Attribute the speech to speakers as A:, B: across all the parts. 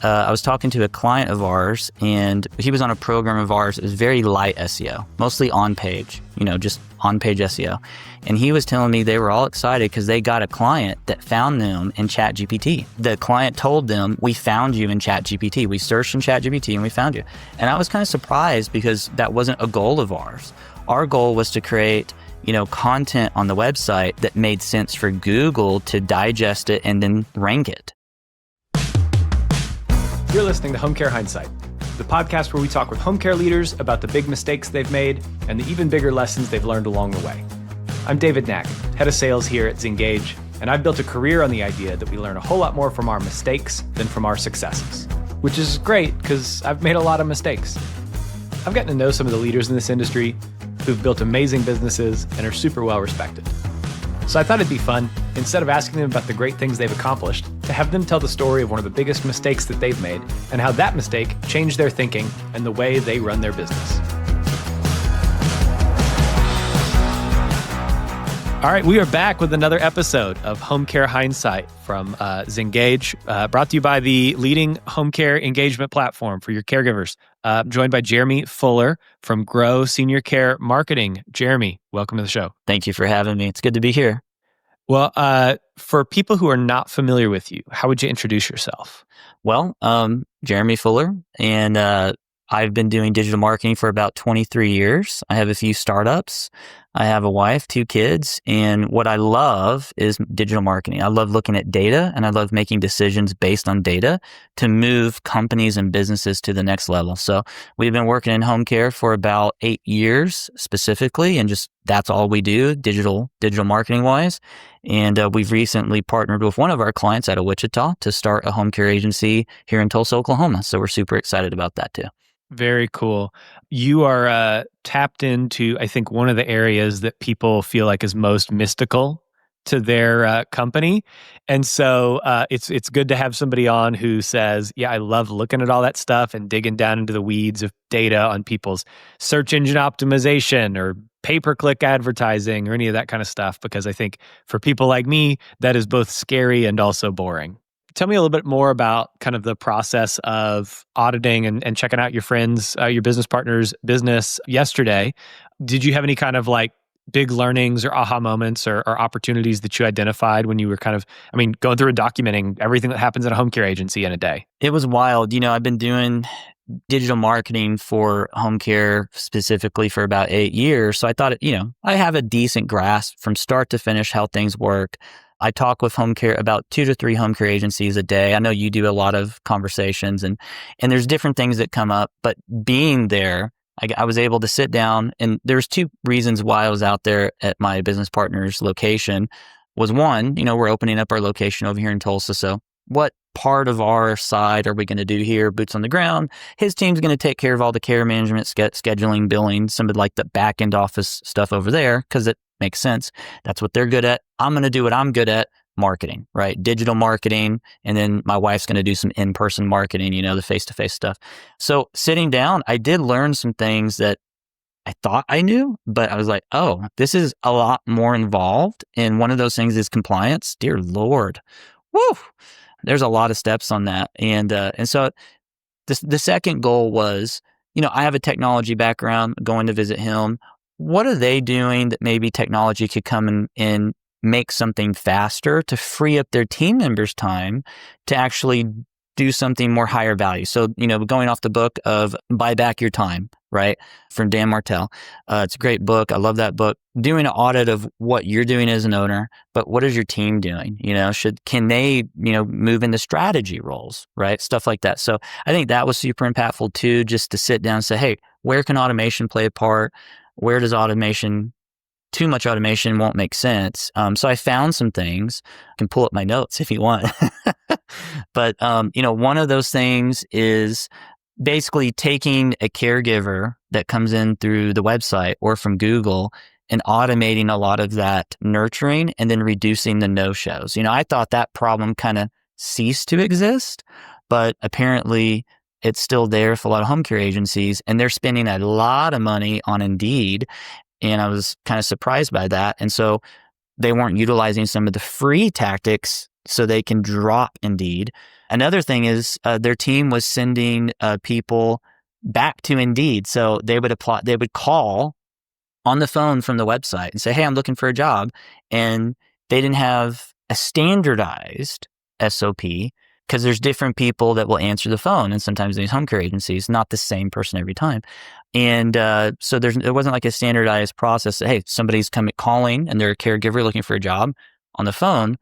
A: I was talking to a client of ours, and he was on a program of ours. It was very light SEO, mostly on-page, just on-page SEO. And he was telling me they were all excited because they got a client that found them in ChatGPT. The client told them, we found you in ChatGPT. We searched in ChatGPT and we found you. And I was kind of surprised because that wasn't a goal of ours. Our goal was to create content on the website that made sense for Google to digest it and then rank it.
B: You're listening to Home Care Hindsight, the podcast where we talk with home care leaders about the big mistakes they've made and the even bigger lessons they've learned along the way. I'm David Knack, head of sales here at Zengage, and I've built a career on the idea that we learn a whole lot more from our mistakes than from our successes, which is great because I've made a lot of mistakes. I've gotten to know some of the leaders in this industry who've built amazing businesses and are super well respected. So I thought it'd be fun, instead of asking them about the great things they've accomplished, to have them tell the story of one of the biggest mistakes that they've made and how that mistake changed their thinking and the way they run their business. All right, we are back with another episode of Home Care Hindsight from Zengage, brought to you by the leading home care engagement platform for your caregivers. Joined by Jeremy Fuller from Grow Senior Care Marketing. Jeremy, welcome to the show.
A: Thank you for having me. It's good to be here.
B: Well, for people who are not familiar with you, how would you introduce yourself?
A: Well, Jeremy Fuller, and I've been doing digital marketing for about 23 years. I have a few startups. I have a wife, 2 kids, and what I love is digital marketing. I love looking at data, and I love making decisions based on data to move companies and businesses to the next level. So we've been working in home care for about 8 years specifically, and just that's all we do, digital marketing wise. And we've recently partnered with one of our clients out of Wichita to start a home care agency here in Tulsa, Oklahoma. So we're super excited about that too.
B: Very cool. You are tapped into, I think, one of the areas that people feel like is most mystical to their company. And so it's good to have somebody on who says, yeah, I love looking at all that stuff and digging down into the weeds of data on people's search engine optimization or pay-per-click advertising or any of that kind of stuff, because I think for people like me, that is both scary and also boring. Tell me a little bit more about kind of the process of auditing and checking out your friends, your business partner's business yesterday. Did you have any kind of like big learnings or aha moments or opportunities that you identified when you were kind of, going through and documenting everything that happens at a home care agency in a day?
A: It was wild. I've been doing digital marketing for home care specifically for about 8 years. So I thought, I have a decent grasp from start to finish how things work. I talk with home care, about 2 to 3 home care agencies a day. I know you do a lot of conversations and there's different things that come up, but being there, I was able to sit down, and there's 2 reasons why I was out there at my business partner's location. Was one, we're opening up our location over here in Tulsa. So what part of our side are we going to do here? Boots on the ground. His team's going to take care of all the care management, scheduling, billing, some of like the back end office stuff over there, because it makes sense. That's what they're good at. I'm going to do what I'm good at, marketing, right? Digital marketing. And then my wife's going to do some in-person marketing, the face-to-face stuff. So sitting down, I did learn some things that I thought I knew, but I was like, oh, this is a lot more involved. And one of those things is compliance. Dear Lord. Woo! There's a lot of steps on that. And so the second goal was, I have a technology background, going to visit him. What are they doing that maybe technology could come and make something faster to free up their team members' time to actually do something more higher value? So, going off the book of Buy Back Your Time, right? From Dan Martell. It's a great book. I love that book. Doing an audit of what you're doing as an owner, but what is your team doing? Can they, move into strategy roles, right? Stuff like that. So I think that was super impactful too, just to sit down and say, hey, where can automation play a part? Where does too much automation won't make sense. So I found some things. I can pull up my notes if you want. But, one of those things is basically taking a caregiver that comes in through the website or from Google and automating a lot of that nurturing and then reducing the no-shows. I thought that problem kind of ceased to exist, but apparently it's still there for a lot of home care agencies, and they're spending a lot of money on Indeed. And I was kind of surprised by that. And so they weren't utilizing some of the free tactics so they can drop Indeed. Another thing is their team was sending people back to Indeed. So they would call on the phone from the website and say, hey, I'm looking for a job. And they didn't have a standardized SOP because there's different people that will answer the phone. And sometimes these home care agencies, not the same person every time. And so there wasn't like a standardized process that, hey, somebody's calling and they're a caregiver looking for a job on the phone.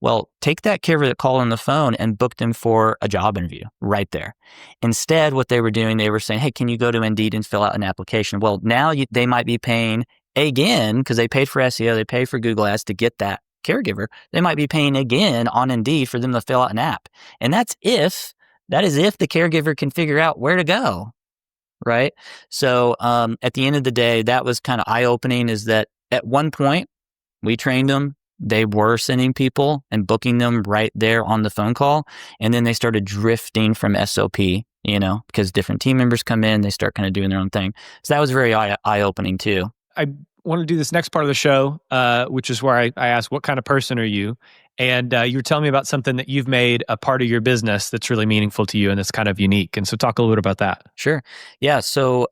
A: Well, take that caregiver that called on the phone and book them for a job interview right there. Instead, what they were doing, they were saying, hey, can you go to Indeed and fill out an application? Well, now they might be paying again because they paid for SEO, they paid for Google Ads to get that caregiver. They might be paying again on Indeed for them to fill out an app. And that is if the caregiver can figure out where to go, right? So at the end of the day, that was kind of eye-opening, is that at one point, we trained them. They were sending people and booking them right there on the phone call. And then they started drifting from SOP, because different team members come in, they start kind of doing their own thing. So that was very eye-opening too.
B: I want to do this next part of the show, which is where I ask, what kind of person are you? And you were telling me about something that you've made a part of your business that's really meaningful to you and that's kind of unique. And so talk a little bit about that.
A: Sure. Yeah. So,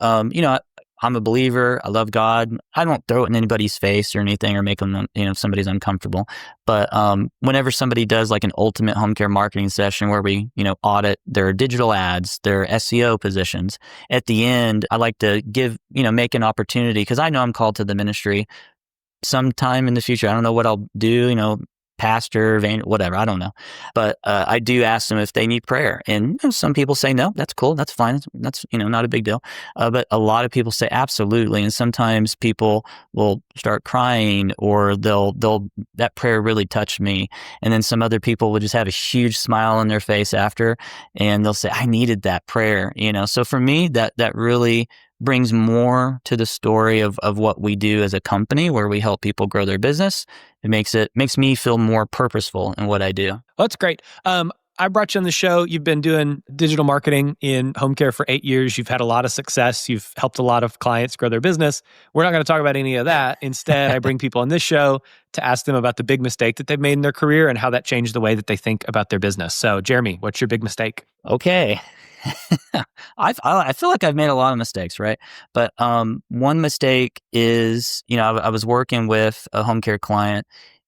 A: I'm a believer. I love God. I don't throw it in anybody's face or anything or make them, somebody's uncomfortable. But whenever somebody does like an ultimate home care marketing session where we, audit their digital ads, their SEO positions, at the end, I like to make an opportunity, because I know I'm called to the ministry sometime in the future. I don't know what I'll do, pastor, whatever, I don't know. But I do ask them if they need prayer. And some people say, no, that's cool. That's fine. That's, not a big deal. But a lot of people say absolutely. And sometimes people will start crying, or that prayer really touched me. And then some other people will just have a huge smile on their face after, and they'll say, I needed that prayer, So for me, that really brings more to the story of what we do as a company, where we help people grow their business. It makes me feel more purposeful in what I do.
B: Well, that's great. I brought you on the show. You've been doing digital marketing in home care for 8 years. You've had a lot of success. You've helped a lot of clients grow their business. We're not going to talk about any of that. Instead, I bring people on this show to ask them about the big mistake that they've made in their career and how that changed the way that they think about their business. So, Jeremy, what's your big mistake?
A: Okay. I feel like I've made a lot of mistakes, right? But one mistake is, I was working with a home care client,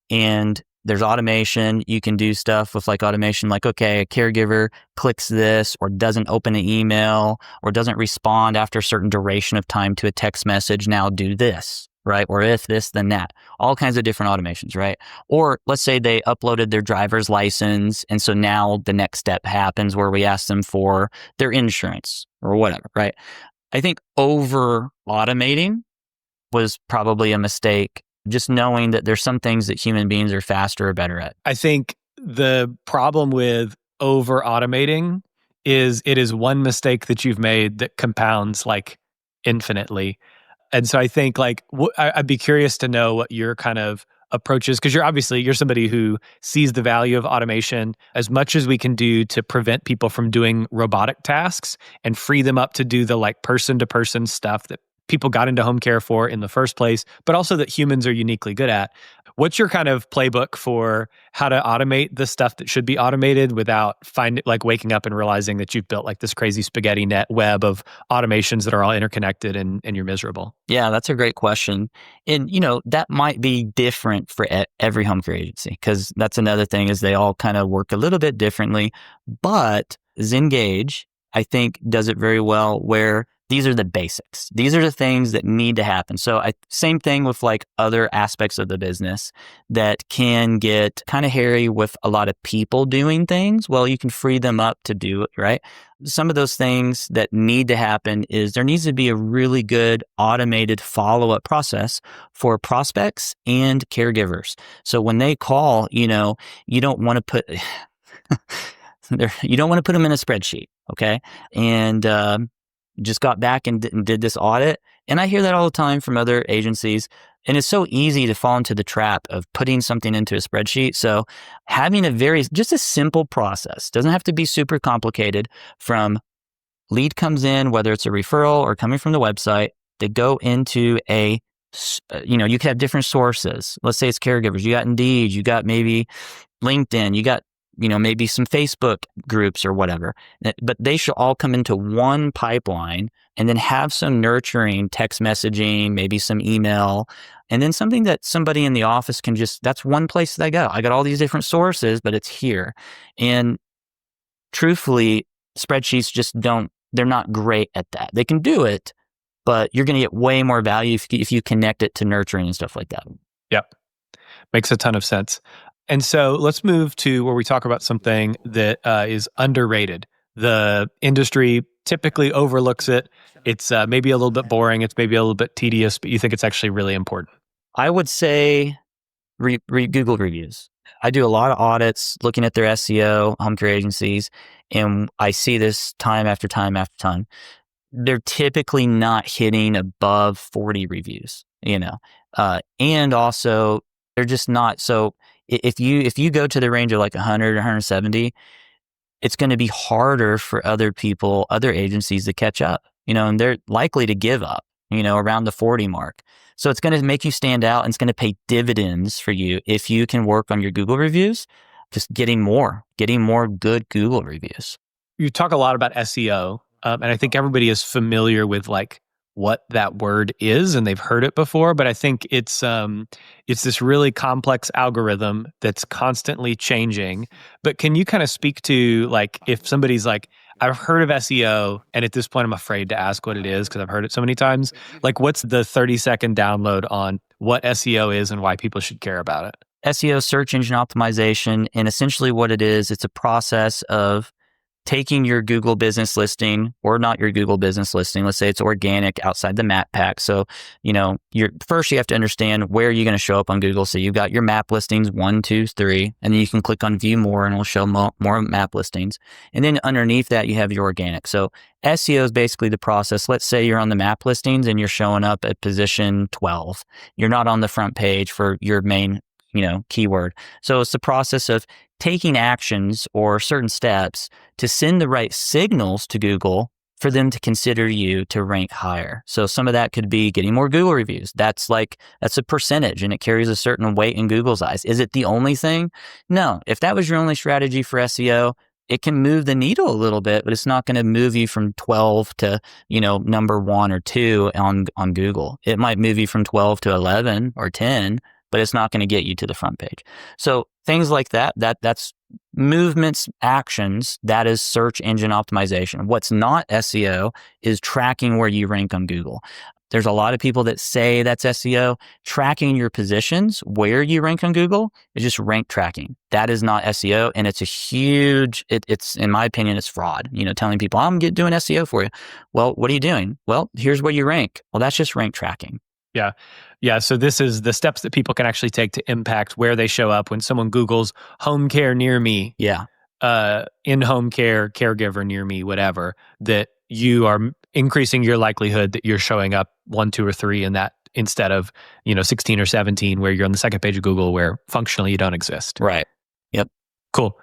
A: and there's automation. You can do stuff with like automation, like, okay, a caregiver clicks this or doesn't open an email or doesn't respond after a certain duration of time to a text message. Now do this, right? Or if this, then that. All kinds of different automations, right? Or let's say they uploaded their driver's license, and so now the next step happens where we ask them for their insurance or whatever, right? I think over automating was probably a mistake, just knowing that there's some things that human beings are faster or better at.
B: I think the problem with over automating is it is one mistake that you've made that compounds like infinitely. And so I think I'd be curious to know what your kind of approach is, because you're somebody who sees the value of automation as much as we can do to prevent people from doing robotic tasks and free them up to do the like person-to-person stuff that people got into home care for in the first place, but also that humans are uniquely good at. What's your kind of playbook for how to automate the stuff that should be automated without waking up and realizing that you've built like this crazy spaghetti net web of automations that are all interconnected and you're miserable?
A: Yeah, that's a great question. And, that might be different for every home care agency, because that's another thing, is they all kind of work a little bit differently. But Zengage, I think, does it very well, where these are the basics. These are the things that need to happen. So same thing with like other aspects of the business that can get kind of hairy with a lot of people doing things. Well, you can free them up to do it, right? Some of those things that need to happen is there needs to be a really good automated follow-up process for prospects and caregivers. So when they call, you don't want to put you don't want to put them in a spreadsheet, okay? And just got back and did this audit. And I hear that all the time from other agencies. And it's so easy to fall into the trap of putting something into a spreadsheet. So having just a simple process, doesn't have to be super complicated, from lead comes in, whether it's a referral or coming from the website, they go into you could have different sources. Let's say it's caregivers. You got Indeed, you got maybe LinkedIn, you got, maybe some Facebook groups or whatever, but they should all come into one pipeline and then have some nurturing text messaging, maybe some email, and then something that somebody in the office can that's one place that I go. I got all these different sources, but it's here. And truthfully, spreadsheets they're not great at that. They can do it, but you're going to get way more value if you connect it to nurturing and stuff like that.
B: Yep. Makes a ton of sense. And so let's move to where we talk about something that is underrated. The industry typically overlooks it. It's maybe a little bit boring. It's maybe a little bit tedious, but you think it's actually really important.
A: I would say Google reviews. I do a lot of audits looking at their SEO, home care agencies, and I see this time after time after time. They're typically not hitting above 40 reviews, and also they're just not. So if you go to the range of like 100 or 170, it's going to be harder for other agencies to catch up, and they're likely to give up, around the 40 mark. So it's going to make you stand out, and it's going to pay dividends for you if you can work on your Google reviews, just getting more good Google reviews.
B: You talk a lot about SEO, and I think everybody is familiar with like what that word is, and they've heard it before. But I think it's this really complex algorithm that's constantly changing. But can you kind of speak to like if somebody's like, I've heard of SEO, and at this point I'm afraid to ask what it is because I've heard it so many times. Like, what's the 30-second download on what SEO is and why people should care about it?
A: SEO, search engine optimization, and essentially what it is, it's a process of taking your Google business listing or not your Google business listing. Let's say it's organic outside the map pack. So, you have to understand where you're going to show up on Google. So you've got your map listings 1, 2, 3, and then you can click on view more and it'll show more map listings. And then underneath that, you have your organic. So SEO is basically the process. Let's say you're on the map listings and you're showing up at position 12. You're not on the front page for your main keyword. So it's the process of taking actions or certain steps to send the right signals to Google for them to consider you to rank higher. So some of that could be getting more Google reviews. That's a percentage and it carries a certain weight in Google's eyes. Is it the only thing? No. If that was your only strategy for SEO, it can move the needle a little bit, but it's not going to move you from 12 to, number 1 or 2 on Google. It might move you from 12 to 11 or 10, but it's not going to get you to the front page. So things like that's movements, actions, that is search engine optimization. What's not SEO is tracking where you rank on Google. There's a lot of people that say that's SEO. Tracking your positions, where you rank on Google, is just rank tracking. That is not SEO, and it's a huge, it's in my opinion, it's fraud. Telling people, I'm doing SEO for you. Well, what are you doing? Well, here's where you rank. Well, that's just rank tracking.
B: Yeah. Yeah. So this is the steps that people can actually take to impact where they show up when someone Googles home care near me.
A: Yeah.
B: In-home care, caregiver near me, whatever, that you are increasing your likelihood that you're showing up 1, 2, or 3 in that instead of, 16 or 17 where you're on the second page of Google where functionally you don't exist.
A: Right. Yep.
B: Cool.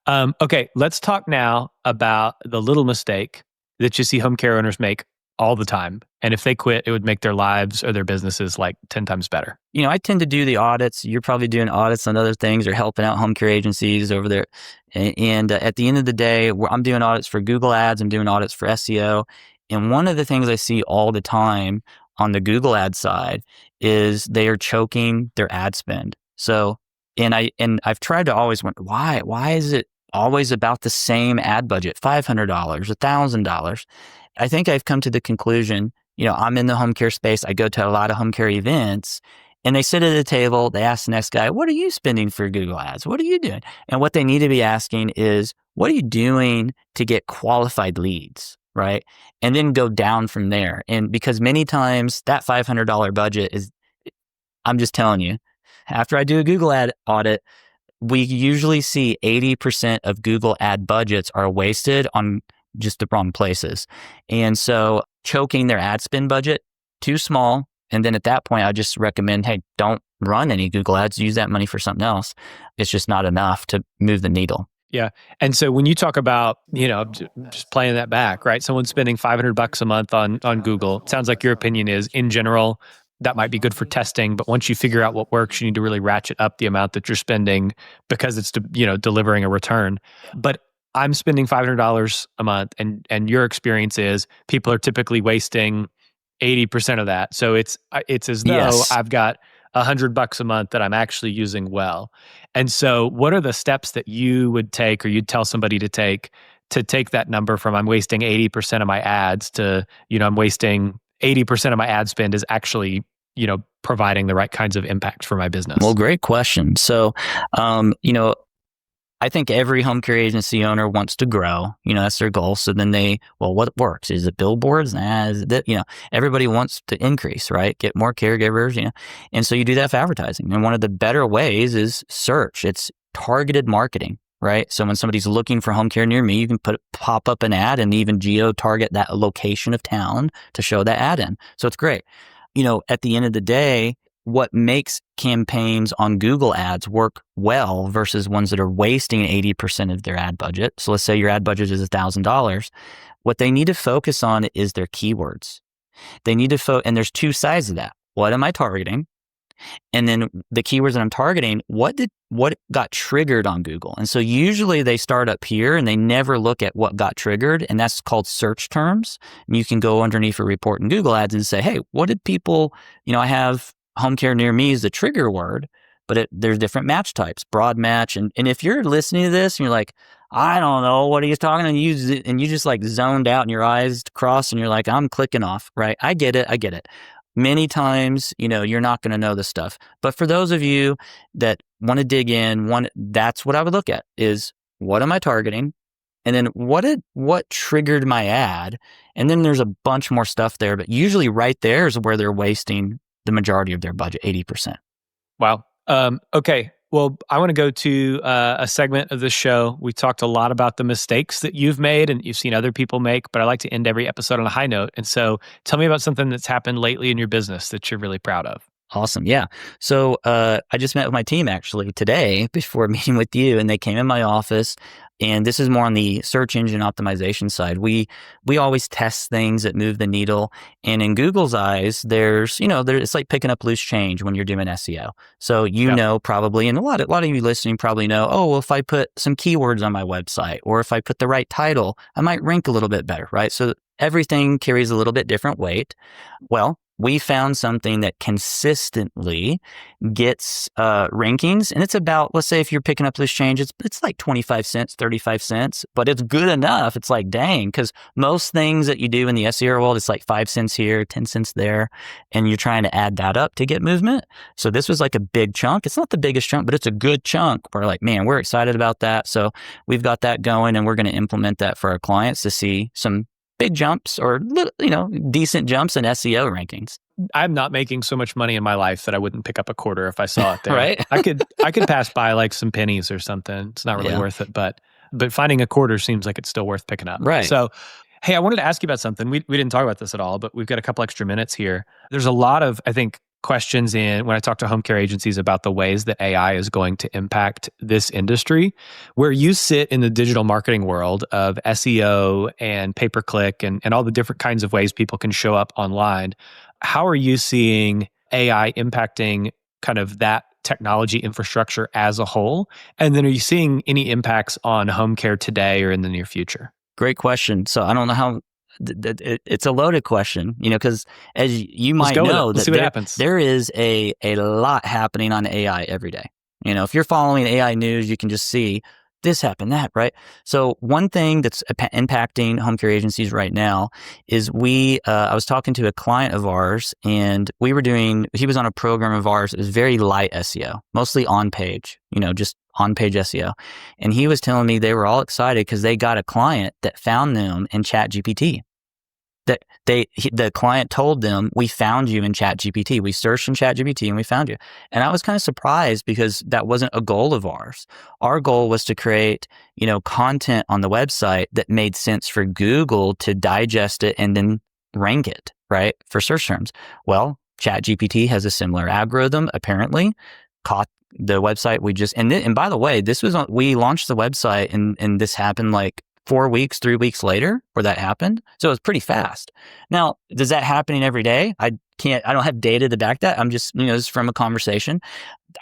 B: Okay. Let's talk now about the little mistake that you see home care owners make all the time. And if they quit, it would make their lives or their businesses like 10 times better.
A: I tend to do the audits. You're probably doing audits on other things or helping out home care agencies over there. And at the end of the day, I'm doing audits for Google ads. I'm doing audits for SEO. And one of the things I see all the time on the Google ad side is they are choking their ad spend. So, and I've tried to always wonder, why is it always about the same ad budget, $500, $1,000? I think I've come to the conclusion, I'm in the home care space. I go to a lot of home care events and they sit at a table. They ask the next guy, what are you spending for Google ads? What are you doing? And what they need to be asking is, what are you doing to get qualified leads? Right. And then go down from there. And because many times that $500 budget I'm just telling you, after I do a Google ad audit, we usually see 80% of Google ad budgets are wasted on just the wrong places. And so choking their ad spend budget, too small. And then at that point, I just recommend, hey, don't run any Google ads, use that money for something else. It's just not enough to move the needle.
B: Yeah. And so when you talk about, just playing that back, right? Someone's spending $500 a month on Google. It sounds like your opinion is in general, that might be good for testing, but once you figure out what works, you need to really ratchet up the amount that you're spending because it's delivering a return. But I'm spending $500 a month, and your experience is people are typically wasting 80% of that. So it's as though
A: Yes.
B: I've got $100 a month that I'm actually using well. And so what are the steps that you would take or you'd tell somebody to take that number from I'm wasting 80% of my ads to, I'm wasting 80% of my ad spend is actually, providing the right kinds of impact for my business?
A: Well, great question. So, I think every home care agency owner wants to grow. That's their goal. So then what works? Is it billboards? Is it, everybody wants to increase, right? Get more caregivers, And so you do that for advertising. And one of the better ways is search. It's targeted marketing, right? So when somebody's looking for home care near me, you can pop up an ad and even geo-target that location of town to show that ad in. So it's great. At the end of the day, what makes campaigns on Google ads work well versus ones that are wasting 80% of their ad budget. So let's say your ad budget is $1,000. What they need to focus on is their keywords. They need to and there's two sides of that. What am I targeting? And then the keywords that I'm targeting, what got triggered on Google? And so usually they start up here and they never look at what got triggered, and that's called search terms. And you can go underneath a report in Google Ads and say, hey, what did people, I have home care near me is the trigger word, but there's different match types, broad match. And if you're listening to this and you're like, I don't know what he's talking, and you just like zoned out and your eyes crossed and you're like, I'm clicking off, right? I get it. Many times, you're not going to know this stuff. But for those of you that want to dig in, that's what I would look at is what am I targeting? And then what triggered my ad? And then there's a bunch more stuff there, but usually right there is where they're wasting the majority of their budget, 80%.
B: Wow. Okay. Well, I want to go to a segment of the show. We talked a lot about the mistakes that you've made and you've seen other people make, but I like to end every episode on a high note. And so tell me about something that's happened lately in your business that you're really proud of.
A: Awesome. Yeah. So I just met with my team actually today before meeting with you, and they came in my office. And this is more on the search engine optimization side. We always test things that move the needle. And in Google's eyes, it's like picking up loose change when you're doing SEO. So probably, and a lot of you listening probably know, oh, well, if I put some keywords on my website or if I put the right title, I might rank a little bit better, right? So everything carries a little bit different weight. Well, we found something that consistently gets rankings, and it's about, let's say if you're picking up this change, it's like 25 cents, 35 cents, but it's good enough. It's like, dang, because most things that you do in the SEO world, it's like 5 cents here, 10 cents there, and you're trying to add that up to get movement. So this was like a big chunk. It's not the biggest chunk, but it's a good chunk. We're like, man, we're excited about that. So we've got that going, and we're going to implement that for our clients to see some big jumps or, decent jumps in SEO rankings.
B: I'm not making so much money in my life that I wouldn't pick up a quarter if I saw it there.
A: Right?
B: I could pass by like some pennies or something. It's not really worth it, but finding a quarter seems like it's still worth picking up.
A: Right.
B: So, hey, I wanted to ask you about something. We didn't talk about this at all, but we've got a couple extra minutes here. There's a lot of, I think, questions when I talk to home care agencies about the ways that AI is going to impact this industry. Where you sit in the digital marketing world of SEO and pay-per-click and all the different kinds of ways people can show up online, how are you seeing AI impacting kind of that technology infrastructure as a whole? And then are you seeing any impacts on home care today or in the near future?
A: Great question. So I don't know how it's a loaded question, because as you might know,
B: let's see what happens.
A: There is a lot happening on AI every day. If you're following AI news, you can just see this happened, that, right? So one thing that's impacting home care agencies right now is I was talking to a client of ours, and he was on a program of ours. It was very light SEO, mostly on page, just on-page SEO. And he was telling me they were all excited because they got a client that found them in ChatGPT. The client told them, we found you in ChatGPT. We searched in ChatGPT and we found you. And I was kind of surprised because that wasn't a goal of ours. Our goal was to create, content on the website that made sense for Google to digest it and then rank it, right, for search terms. Well, ChatGPT has a similar algorithm, apparently, caught the website and by the way, we launched the website and this happened like 4 weeks, 3 weeks later where that happened. So it was pretty fast. Now, does that happening every day? I don't have data to back that. I'm just, this is from a conversation.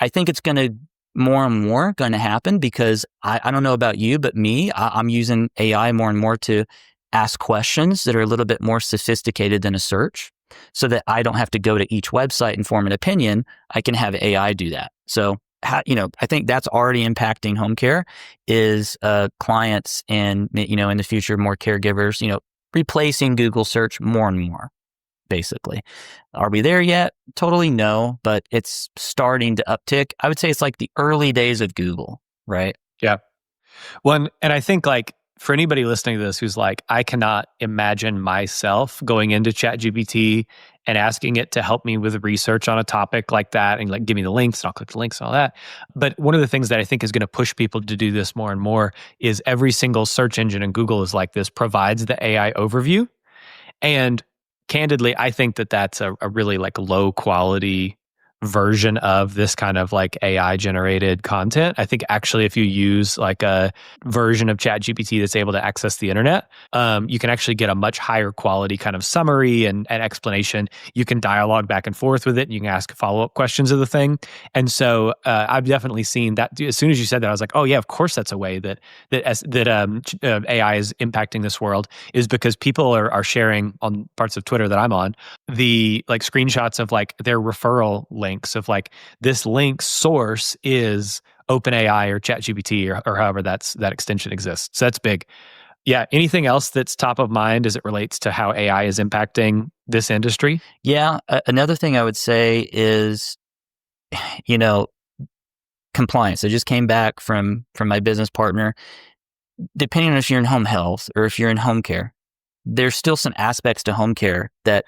A: I think it's going to more and more going to happen because I don't know about you, but I'm using AI more and more to ask questions that are a little bit more sophisticated than a search so that I don't have to go to each website and form an opinion. I can have AI do that. So, I think that's already impacting home care is clients and, in the future, more caregivers, replacing Google search more and more. Basically. Are we there yet? Totally no, but it's starting to uptick. I would say it's like the early days of Google, right?
B: Yeah. Well, and I think like for anybody listening to this who's like, I cannot imagine myself going into ChatGPT and asking it to help me with research on a topic like that and like give me the links and I'll click the links and all that. But one of the things that I think is going to push people to do this more and more is every single search engine in Google is like this, provides the AI overview. And candidly, I think that that's a really like low quality version of this kind of like AI generated content. I think actually if you use like a version of ChatGPT that's able to access the internet, you can actually get a much higher quality kind of summary and explanation. You can dialogue back and forth with it. And you can ask follow-up questions of the thing. And so I've definitely seen that. As soon as you said that, I was like, oh yeah, of course that's a way that AI is impacting this world, is because people are sharing on parts of Twitter that I'm on the like screenshots of like their referral links of like this link source is OpenAI or ChatGPT or however that extension exists. So that's big. Yeah. Anything else that's top of mind as it relates to how AI is impacting this industry?
A: Yeah. Another thing I would say is, compliance. I just came back from my business partner. Depending on if you're in home health or if you're in home care, there's still some aspects to home care that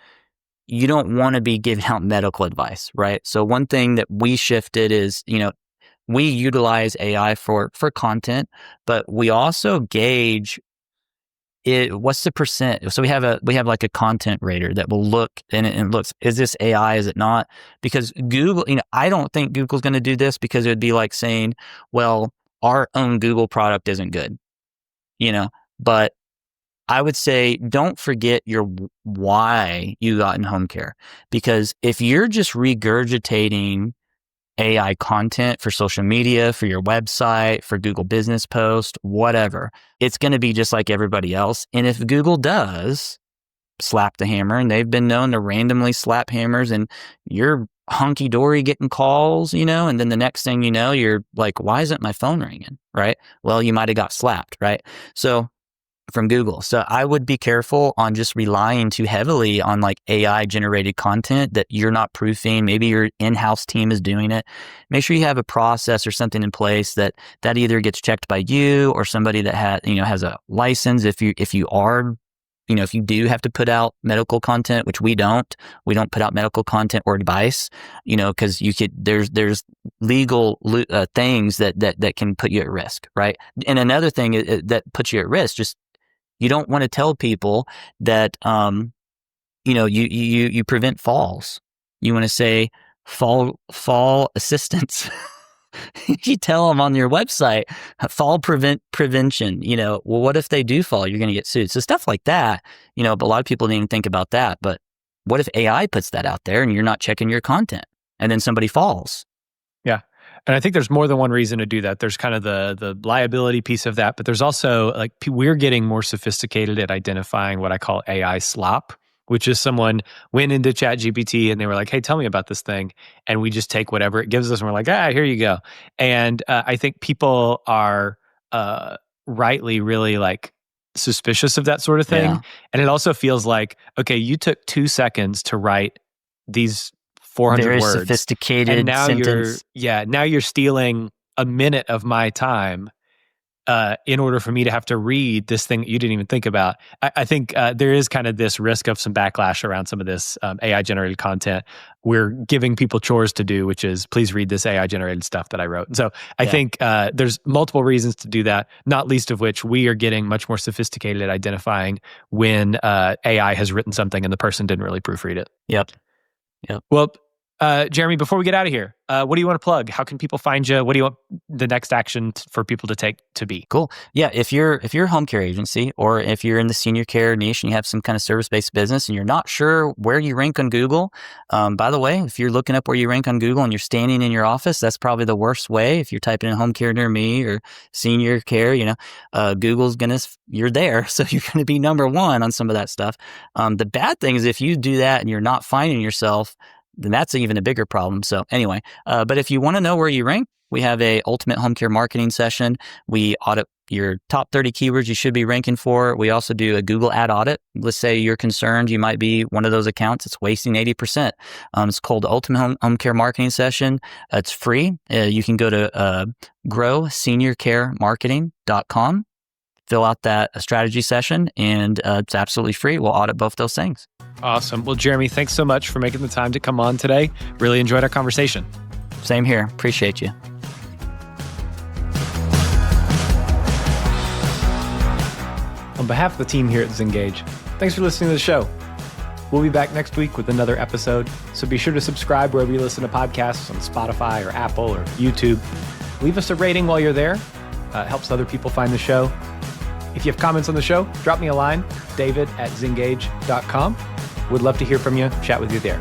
A: you don't want to be giving out medical advice, right? So one thing that we shifted is, we utilize AI for content, but we also gauge it. What's the percent? So we have like a content rater that will look and it looks, is this AI? Is it not? Because Google, I don't think Google's going to do this because it would be like saying, well, our own Google product isn't good, but I would say don't forget your why you got in home care, because if you're just regurgitating AI content for social media, for your website, for Google Business Post, whatever, it's going to be just like everybody else. And if Google does slap the hammer, and they've been known to randomly slap hammers and you're hunky dory getting calls, and then the next thing you know, you're like, why isn't my phone ringing? Right? Well, you might have got slapped, right? So from Google. So I would be careful on just relying too heavily on like AI generated content that you're not proofing. Maybe your in-house team is doing it. Make sure you have a process or something in place that either gets checked by you or somebody that has a license. If you are, if you do have to put out medical content, which we don't put out medical content or advice, because there's legal things that can put you at risk, right? And another thing that puts you at risk, just you don't want to tell people that, you prevent falls. You want to say fall assistance. You tell them on your website, fall prevention, well, what if they do fall? You're going to get sued. So stuff like that, but a lot of people didn't even think about that. But what if AI puts that out there and you're not checking your content and then somebody falls?
B: Yeah. And I think there's more than one reason to do that. There's kind of the liability piece of that, but there's also like we're getting more sophisticated at identifying what I call AI slop, which is someone went into ChatGPT and they were like, hey, tell me about this thing. And we just take whatever it gives us and we're like, here you go. And I think people are rightly really like suspicious of that sort of thing.
A: Yeah.
B: And it also feels like, okay, you took 2 seconds to write these 400
A: Very
B: words.
A: sophisticated
B: And now
A: sentence.
B: now you're stealing a minute of my time in order for me to have to read this thing that you didn't even think about. I think there is kind of this risk of some backlash around some of this AI generated content. We're giving people chores to do, which is please read this AI generated stuff that I wrote. So I think there's multiple reasons to do that, not least of which we are getting much more sophisticated at identifying when AI has written something and the person didn't really proofread it.
A: Yep.
B: Well, Jeremy, before we get out of here, what do you want to plug? How can people find you? What do you want the next action for people to take to be?
A: Cool. Yeah. If you're a home care agency, or if you're in the senior care niche and you have some kind of service-based business and you're not sure where you rank on Google, by the way, if you're looking up where you rank on Google and you're standing in your office, that's probably the worst way. If you're typing in home care near me or senior care, Google's you're there. So you're going to be number one on some of that stuff. The bad thing is if you do that and you're not finding yourself, then that's even a bigger problem. So anyway, but if you want to know where you rank, we have a ultimate home care marketing session. We audit your top 30 keywords you should be ranking for. We also do a Google ad audit. Let's say you're concerned you might be one of those accounts that's wasting 80%. It's called the Ultimate Home Care Marketing Session. It's free. You can go to growseniorcaremarketing.com, fill out that strategy session, and it's absolutely free. We'll audit both those things.
B: Awesome. Well, Jeremy, thanks so much for making the time to come on today. Really enjoyed our conversation.
A: Same here. Appreciate you.
B: On behalf of the team here at Zengage, thanks for listening to the show. We'll be back next week with another episode, so be sure to subscribe wherever you listen to podcasts on Spotify or Apple or YouTube. Leave us a rating while you're there. It helps other people find the show. If you have comments on the show, drop me a line, david@zengage.com. Would love to hear from you, chat with you there.